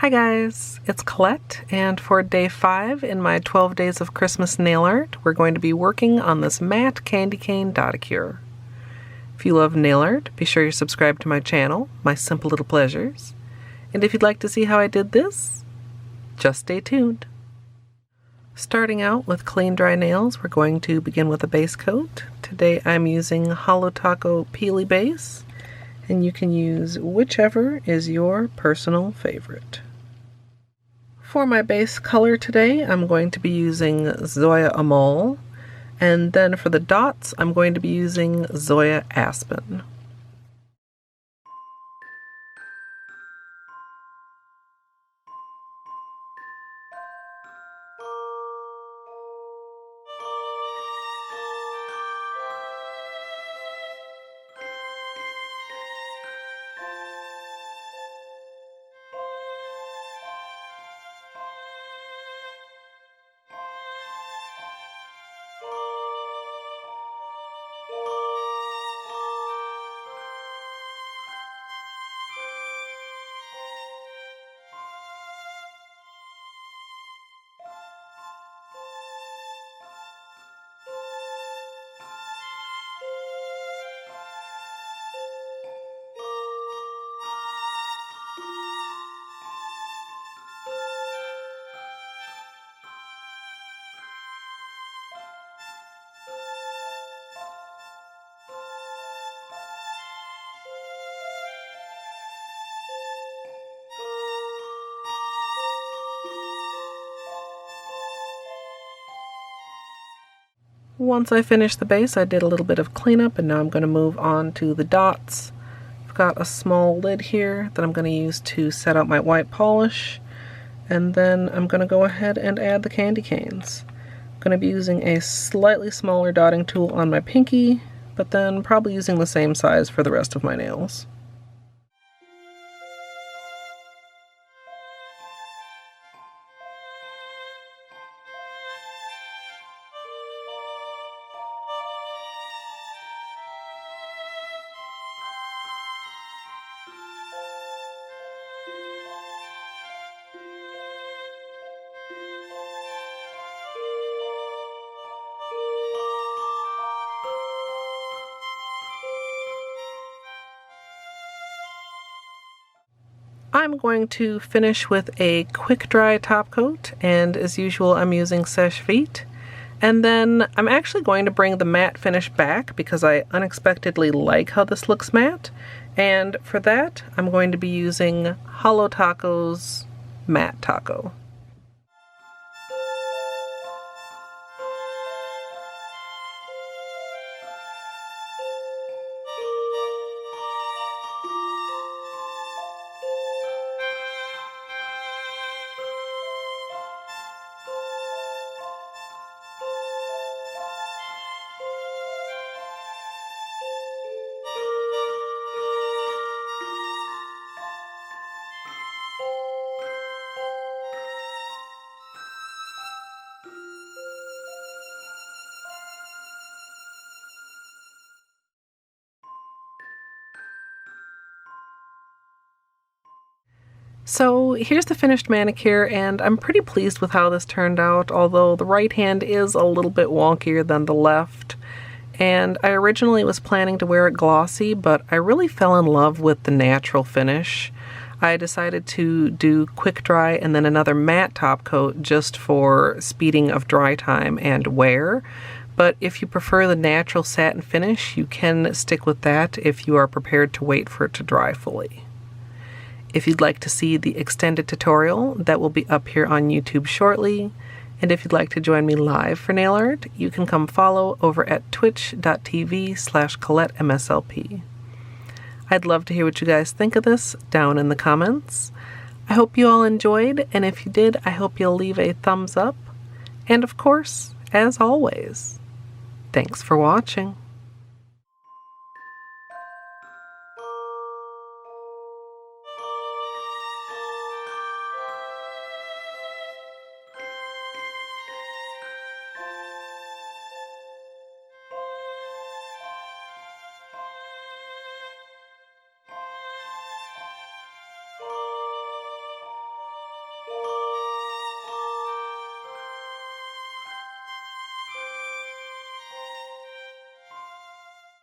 Hi guys, it's Colette, and for day 5 in my 12 days of Christmas nail art, we're going to be working on this Matte Candy Cane Dotticure. If you love nail art, be sure you subscribe to my channel, My Simple Little Pleasures. And if you'd like to see how I did this, just stay tuned. Starting out with clean dry nails, we're going to begin with a base coat. Today I'm using Holo Peely Base, and you can use whichever is your personal favorite. For my base color today, I'm going to be using Zoya Amol, and then for the dots, I'm going to be using Zoya Aspen. Once I finished the base, I did a little bit of cleanup, and now I'm going to move on to the dots. I've got a small lid here that I'm going to use to set out my white polish, and then I'm going to go ahead and add the candy canes. I'm going to be using a slightly smaller dotting tool on my pinky, but then probably using the same size for the rest of my nails. I'm going to finish with a quick dry top coat, and as usual I'm using Sèche Vite. And then I'm actually going to bring the matte finish back because I unexpectedly like how this looks matte. And for that I'm going to be using Holo Taco's Matte Taco. So here's the finished manicure, and I'm pretty pleased with how this turned out, although the right hand is a little bit wonkier than the left. And I originally was planning to wear it glossy, but I really fell in love with the natural finish. I decided to do quick dry and then another matte top coat just for speeding of dry time and wear. But if you prefer the natural satin finish, you can stick with that if you are prepared to wait for it to dry fully. If you'd like to see the extended tutorial, that will be up here on YouTube shortly. And if you'd like to join me live for nail art, you can come follow over at twitch.tv/ColetteMSLP. I'd love to hear what you guys think of this down in the comments. I hope you all enjoyed, and if you did, I hope you'll leave a thumbs up. And of course, as always, thanks for watching.